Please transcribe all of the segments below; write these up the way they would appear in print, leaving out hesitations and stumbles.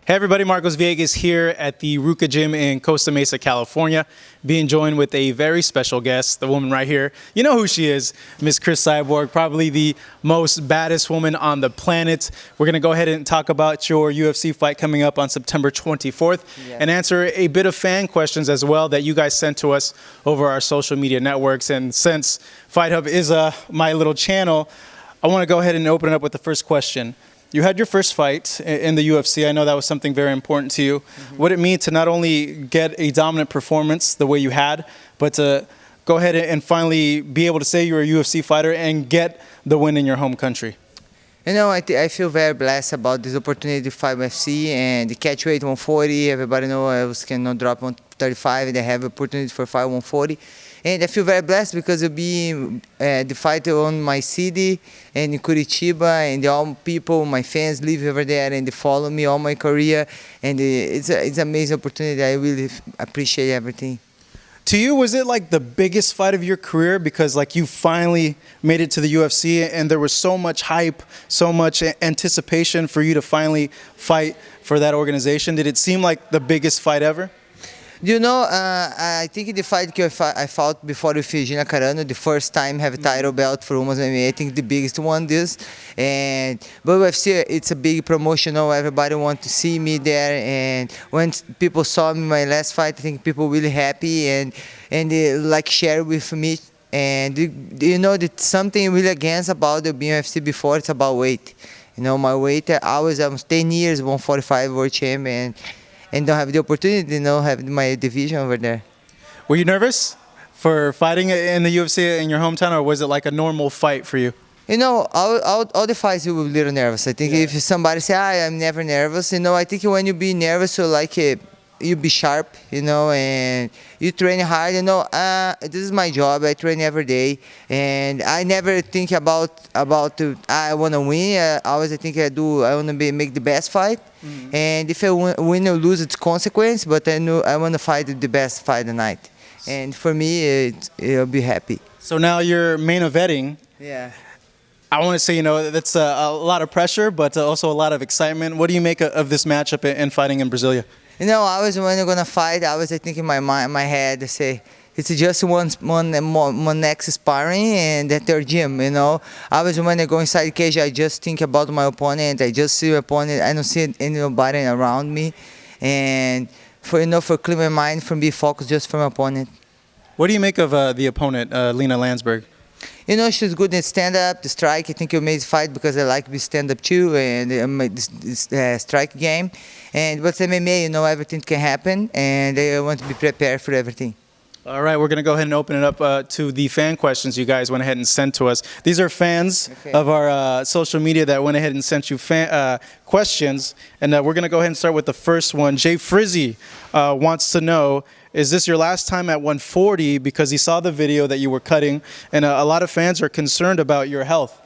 Hey everybody, Marcos Villegas here at the Ruka Gym in Costa Mesa, California, being joined with a very special guest, the woman right here. You know who she is, Miss Cris Cyborg, probably the most baddest woman on the planet. We're going to go ahead and talk about your UFC fight coming up on September 24th and answer a bit of fan questions as well that you guys sent to us over our social media networks. And since Fight Hub is my little channel, I want to go ahead and open it up with the first question. You had your first fight in the UFC. I know that was something very important to you. What did it mean to not only get a dominant performance the way you had, but to go ahead and finally be able to say you're a UFC fighter and get the win in your home country? You know, I feel very blessed about this opportunity to fight UFC and the catch weight 140. Everybody knows I cannot drop 135 and they have opportunity for fight 140. And I feel very blessed because it'll be the fight on my city and in Curitiba, and all people, my fans live over there and they follow me all my career. And it's an amazing opportunity. I really appreciate everything. To you, was it like the biggest fight of your career because like you finally made it to the UFC and there was so much hype, so much anticipation for you to finally fight for that organization? Did it seem like the biggest fight ever? You know, I think the fight I fought before with Gina Carano, the first time have a title belt for women's MMA, I think the biggest one this. But UFC, it's a big promotional. Everybody wants to see me there, and when people saw me my last fight, I think people really happy and they like share with me. And you know that something really against about the UFC before, it's about weight. You know, my weight, I was 10 years 145 world champion. And don't have the opportunity, you know, have my division over there. Were you nervous for fighting in the UFC in your hometown, or was it like a normal fight for you? You know, all the fights you will be a little nervous. I think if somebody say, I'm never nervous, you know, I think when you be nervous, so like you be sharp, you know, and you train hard, you know. This is my job. I train every day, and I never think about I want to win. Always I think I want to make the best fight, and if I win or lose, it's consequence. But I know I want to fight the best fight tonight, and for me, it'll be happy. So now you're main eventing. Yeah. I want to say, you know, that's a lot of pressure, but also a lot of excitement. What do you make of this matchup and fighting in Brasilia? You know, I was when I'm gonna fight, I think in my head, I say it's just one next sparring and that their gym. You know, I was when I go inside the cage, I just think about my opponent. I just see my opponent. I don't see anybody around me, and for clear my mind, from be focused just for my opponent. What do you make of the opponent, Lina Lansberg? You know, she's good at stand-up, the strike. I think you made fight because I like to stand-up too, and this strike game. But MMA, you know, everything can happen, and I want to be prepared for everything. All right, we're going to go ahead and open it up to the fan questions you guys went ahead and sent to us. These are fans of our social media that went ahead and sent you questions, and we're going to go ahead and start with the first one. Jay Frizzy wants to know, is this your last time at 140? Because he saw the video that you were cutting, and a lot of fans are concerned about your health.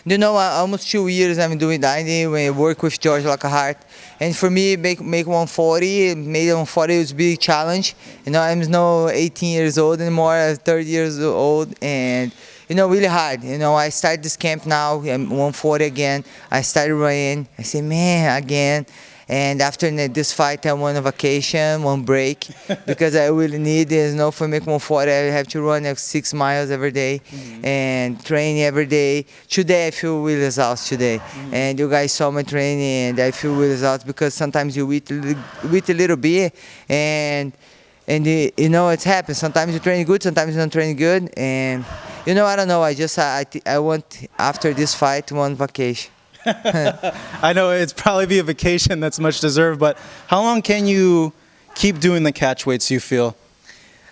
You know, almost 2 years I'm doing dieting when I work with George Lockhart. And for me, make 140, made 140 was a big challenge. You know, I'm not 18 years old anymore, I'm 30 years old, and you know, really hard. You know, I started this camp now, I'm 140 again. I started running, I say, man, again. And after this fight, I want a vacation, one break, because I really need it. You know, for make 140, I have to run like 6 miles every day and train every day. Today, I feel really exhausted today. And you guys saw my training, and I feel really exhausted because sometimes you eat a little bit, and you know, it happens. Sometimes you train good, sometimes you don't train good. And, you know, I don't know. I want, after this fight, one vacation. I know it's probably be a vacation that's much deserved, but how long can you keep doing the catch weights, you feel?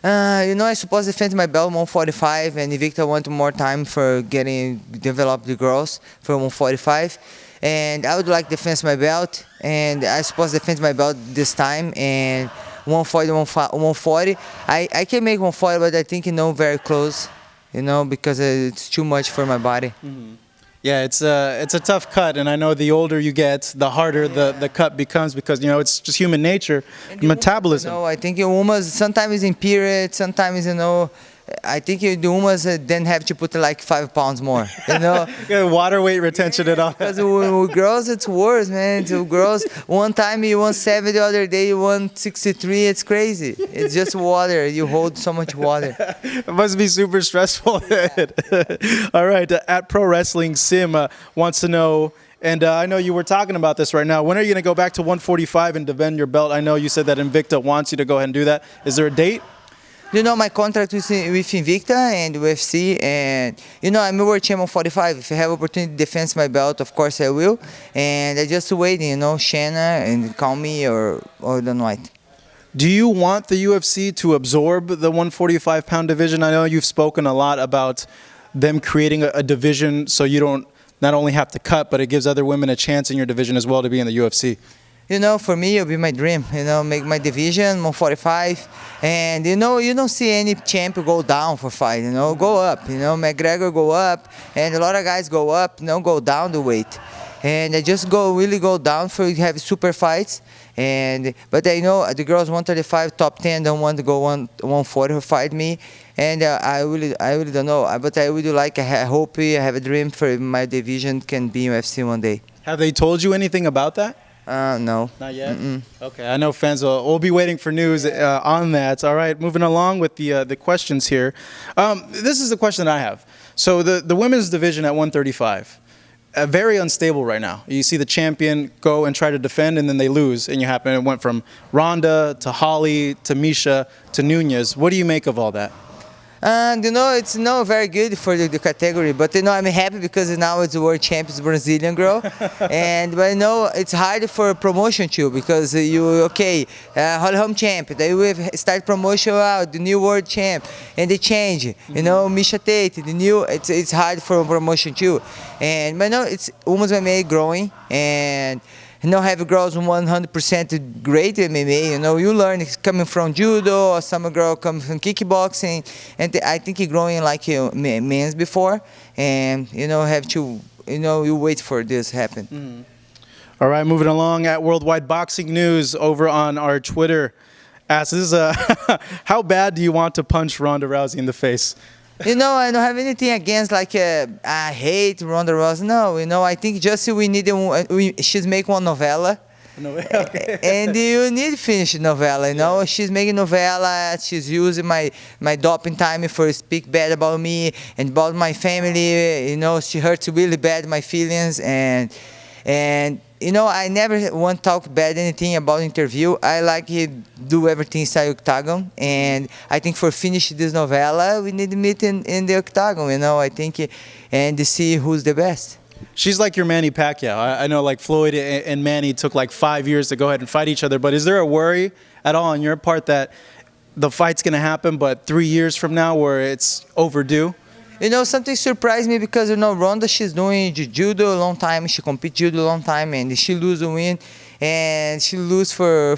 You know, I suppose defend my belt 145, and Victor want more time for develop the girls for 145. And I would like to defend my belt, and I suppose defend my belt this time, and 140, 140. I can make 140, but I think, you know, very close, you know, because it's too much for my body. Yeah, it's a tough cut, and I know the older you get, the harder the cut becomes because, you know, it's just human nature, metabolism. You know, I think a woman sometimes in period, sometimes, you know, I think the women then have to put like 5 pounds more, you know. Water weight retention and all. Because with girls, it's worse, man. To girls, one time you 170, the other day you 163. It's crazy. It's just water. You hold so much water. It must be super stressful. All right, at Pro Wrestling Sim wants to know, and I know you were talking about this right now. When are you going to go back to 145 and defend your belt? I know you said that Invicta wants you to go ahead and do that. Is there a date? You know, my contract with Invicta and UFC, and you know, I'm a world champion 45. If I have opportunity to defend my belt, of course I will. And I just waiting, you know, Shanna and call me or Don White. Do you want the UFC to absorb the 145-pound division? I know you've spoken a lot about them creating a division so you don't not only have to cut, but it gives other women a chance in your division as well to be in the UFC. You know, for me, it'll be my dream, you know, make my division 145. And, you know, you don't see any champion go down for fight, you know, go up. You know, McGregor go up, and a lot of guys go up, you know, go down the weight. And I just really go down for have super fights. But I know the girls 135 top 10 don't want to go 140 to fight me. And I really don't know. But I would like, I hope, I have a dream for my division can be UFC one day. Have they told you anything about that? No. Not yet? Okay, I know fans will be waiting for news on that. All right, moving along with the questions here. This is the question that I have. So the women's division at 135, very unstable right now. You see the champion go and try to defend, and then they lose, and it went from Ronda to Holly to Misha to Nunez. What do you make of all that? And you know, it's not very good for the category, but you know, I'm happy because now it's world champions Brazilian girl. But you know, it's hard for promotion too, because Holly Holm champ, they will start promotion out, the new world champ, and they change. You know, Misha Tate, the new, it's hard for promotion too. But you know, it's women's MMA growing, and you know, have girls 100% great MMA. You know, you learn it's coming from judo, or some girl coming from kickboxing, and I think it's growing like men's before. And you know, have to, you know, you wait for this to happen. All right, moving along at Worldwide Boxing News over on our Twitter. Asks, how bad do you want to punch Ronda Rousey in the face? You know, I don't have anything against I hate Ronda Rousey. No, you know, I think just we need she's making one novella. And you need to finish the novella, you know. She's making novella, she's using my doping time for speak bad about me and about my family, you know. She hurts really bad my feelings, and you know, I never want to talk bad anything about interview. I like to do everything inside octagon, and I think for finish this novella, we need to meet in the octagon, you know, I think, and to see who's the best. She's like your Manny Pacquiao. I know like Floyd and Manny took like 5 years to go ahead and fight each other, but is there a worry at all on your part that the fight's going to happen, but 3 years from now where it's overdue? You know, something surprised me because, you know, Ronda, she's doing judo a long time. She compete judo a long time, and she lose a win. And she lose for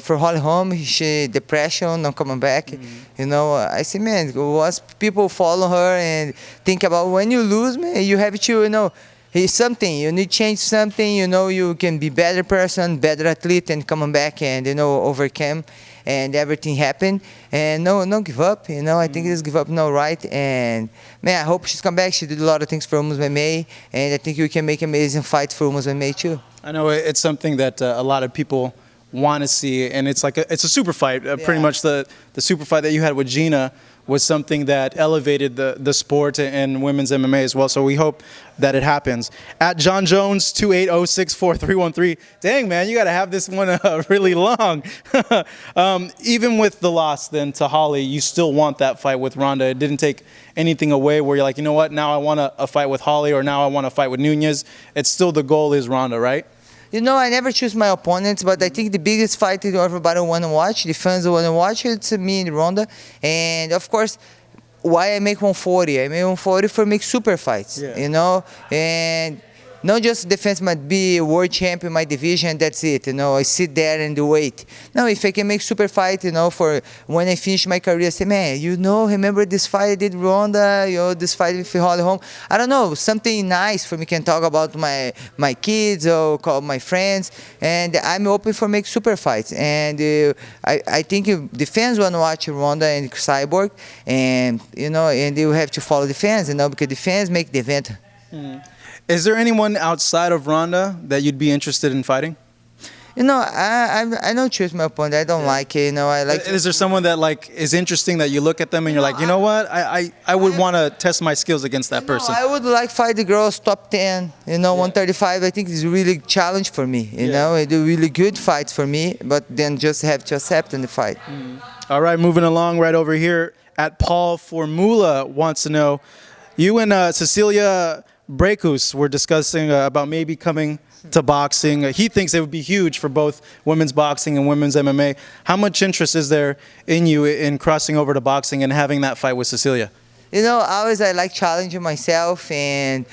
Holly Holm. She depression, not coming back. You know, I say, man, once people follow her and think about when you lose, man, you have to, you know, it's something. You need to change something. You know, you can be better person, better athlete, and coming back and, you know, overcome. And everything happened, and no give up. You know, I think this give up no right. And man, I hope she's come back. She did a lot of things for women's MMA, and I think we can make amazing fights for women's MMA too. I know it's something that a lot of people want to see, and it's like it's a super fight. Pretty much the super fight that you had with Gina was something that elevated the sport and women's MMA as well. So we hope that it happens. At John Jones 28064-313. Dang, man, you got to have this one really long. Even with the loss then to Holly, you still want that fight with Ronda. It didn't take anything away where you're like, you know what, now I want a fight with Holly, or now I want to fight with Nunez. It's still the goal is Ronda, right? You know, I never choose my opponents, but I think the biggest fight that everybody want to watch, the fans want to watch, it's me and Ronda. And of course, why I make 140? I make 140 for make super fights, you know. And not just defense, might be world champion in my division, that's it, you know, I sit there and wait. No, if I can make super fight, you know, for when I finish my career, I say, man, you know, remember this fight I did Ronda, you know, this fight with Holly Holm? I don't know, something nice for me, can talk about my kids or call my friends, and I'm open for make super fights. And I think the fans want to watch Ronda and Cyborg, and, you know, and you have to follow the fans, you know, because the fans make the event. Is there anyone outside of Ronda that you'd be interested in fighting? You know, I don't choose my opponent. I don't like it. You know, I like. Is there someone that like is interesting that you look at them and you're like, you know what, I would want to test my skills against that person? I would like fight the girls top 10. You know, 135. I think is really challenge for me. You know, they do really good fights for me, but then just have to accept in the fight. All right, moving along right over here at Paul Formula wants to know, you and Cecilia Brecus were discussing about maybe coming to boxing. He thinks it would be huge for both women's boxing and women's MMA. How much interest is there in you in crossing over to boxing and having that fight with Cecilia? You know, always I like challenging myself, and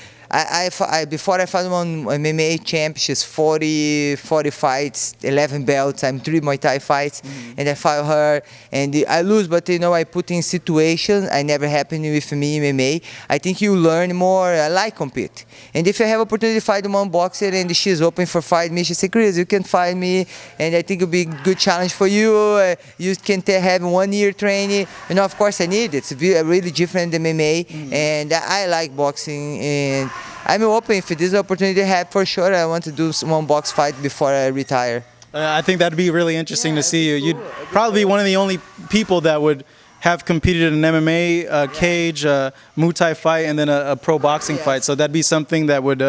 before I fought one MMA champ, she's 40 fights, 11 belts. I'm 3 Muay Thai fights, and I fought her, and I lose. But you know, I put in situations. I never happened with me MMA. I think you learn more. I like compete, and if I have opportunity to fight one boxer and she's open for fight me, she say, Cris, you can fight me, and I think it'll be a good challenge for you. You can have 1 year training. You know, of course I need it. It's really different than MMA, and I like boxing, and I'm open. If this opportunity I have, for sure I want to do one box fight before I retire. I think that'd be really interesting to see you. You'd probably be one of the only people that would have competed in an MMA cage, Muay Thai fight, and then a pro boxing fight. So that'd be something that would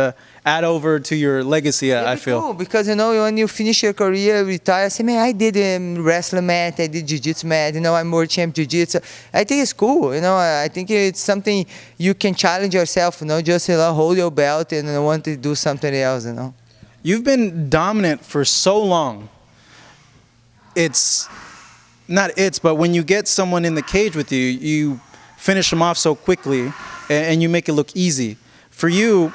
add over to your legacy, I feel. Cool, because you know, when you finish your career, retire, say, man, I did wrestling match, I did jiu-jitsu match, you know, I'm world champ jiu-jitsu. I think it's cool, you know, I think it's something you can challenge yourself, you know, just, you know, hold your belt and want to do something else, you know. You've been dominant for so long. But when you get someone in the cage with you, you finish them off so quickly and you make it look easy. For you,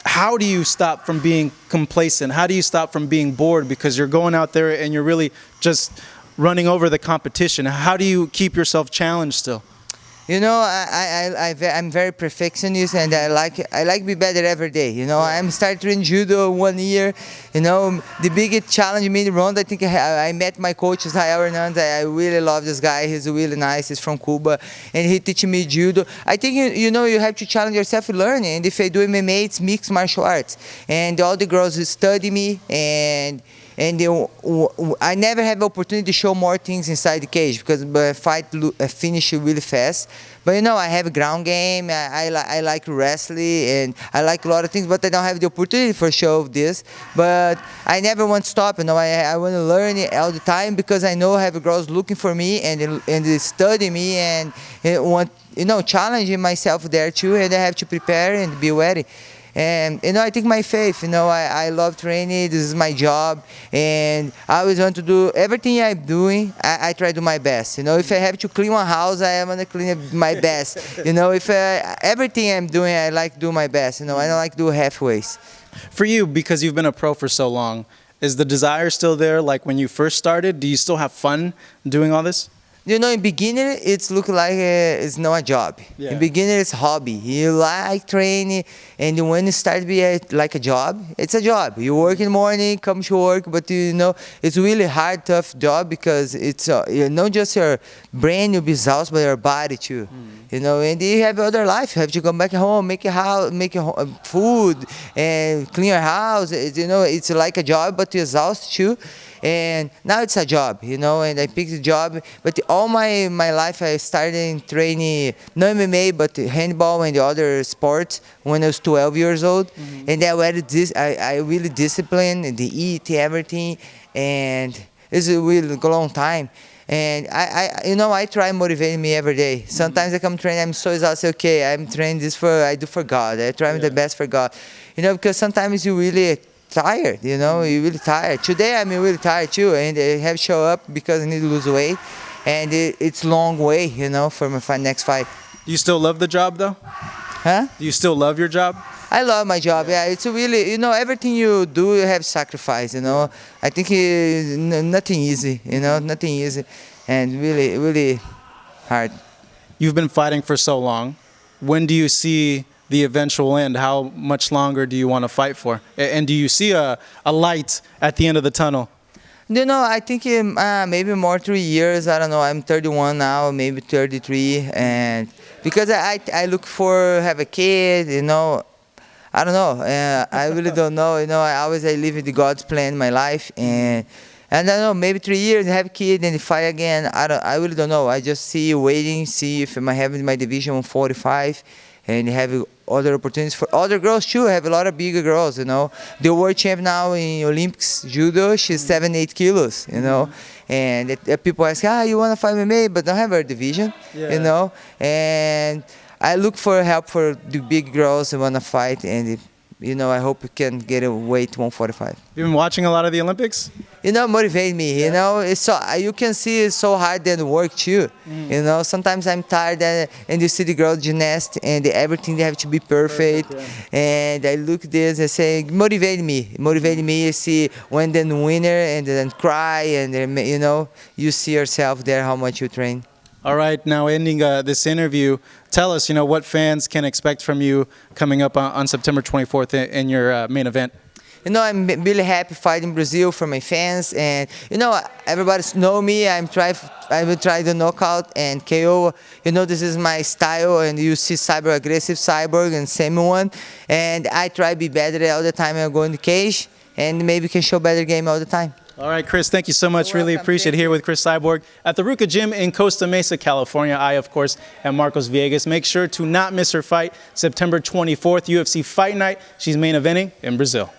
how do you stop from being complacent? How do you stop from being bored because you're going out there and you're really just running over the competition? How do you keep yourself challenged still? You know, I'm very perfectionist, and I like be better every day. You know, I'm starting judo 1 year. You know, the biggest challenge me in Ronda, I think I met my coach, Israel Hernandez. I really love this guy. He's really nice. He's from Cuba, and he teach me judo. I think you know, you have to challenge yourself in learning. And if I do MMA, it's mixed martial arts, and all the girls study me, and I never have the opportunity to show more things inside the cage because the fight finish really fast. But you know, I have a ground game. I like wrestling, and I like a lot of things. But I don't have the opportunity for show of this. But I never want to stop. You know, I want to learn it all the time because I know I have girls looking for me and they study me and want, you know, challenging myself there too. And I have to prepare and be ready. And you know, I think my faith, you know, I love training. This is my job, and I always want to do everything I'm doing. I try to do my best. You know, if I have to clean one house, I am gonna clean it my best. You know, if everything I'm doing, I like to do my best. You know, I don't like to do halfways. For you, because you've been a pro for so long, is the desire still there? Like when you first started, do you still have fun doing all this? You know, in beginning, it's look like it's not a job. Yeah. In beginning, it's hobby. You like training, and when it starts to be like a job, it's a job. You work in the morning, come to work, but you know, it's really hard, tough job because it's not just your brain will be exhausted, but your body too. You know, and you have other life. You have to come back home, make a house, food, and clean your house. You know, it's like a job, but you exhaust too. And now it's a job, you know, and I picked the job. But all my life I started training, not MMA, but handball and the other sports when I was 12 years old. And I really disciplined and eat everything. And it's a really long time. And I try motivating me every day. Sometimes I come train, I'm so exhausted. Okay, I'm training this I do for God. I try the best for God. You know, because sometimes you really tired, you know, you're really tired. Today I'm really tired too, and I have to show up because I need to lose weight, and it's a long way, you know, for my next fight. Do you still love the job though? Huh? Do you still love your job? I love my job. Yeah, it's really, everything you do, you have sacrifice. I think nothing easy. Nothing easy, and really, really hard. You've been fighting for so long. When do you see the eventual end? How much longer do you want to fight for? And do you see a light at the end of the tunnel? I think maybe more 3 years. I don't know. I'm 31 now, maybe 33, and because I look for have a kid. I don't know. I really don't know. I live with God's plan in my life, and I don't know. Maybe 3 years, have a kid, and fight again. I really don't know. I just waiting, see if I have my division 145, and have other opportunities for other girls too. I have a lot of bigger girls. The world champ now in Olympics judo, she's 7-8 kilos. And people ask, you want to fight MMA, but don't have her division. Yeah. And I look for help for the big girls who want to fight, and I hope we can get a weight 145. You've been watching a lot of the Olympics? Motivate me. It's so you can see it's so hard than work too. Sometimes I'm tired and you see the girl gymnast and everything they have to be perfect. And I look this and say, motivate me. I see when then winner and then cry and then, you see yourself there how much you train. All right, now ending this interview, tell us, what fans can expect from you coming up on September 24th in your main event. I'm really happy fighting Brazil for my fans, and everybody know me. I will try the knockout and KO. This is my style, and you see aggressive Cyborg and same one. And I try to be better all the time. I go in the cage, and maybe can show better game all the time. All right, Cris, thank you so much. Really appreciate it here with Cris Cyborg at the Ruka Gym in Costa Mesa, California. I, of course, am Marcos Villegas. Make sure to not miss her fight September 24th, UFC Fight Night. She's main eventing in Brazil.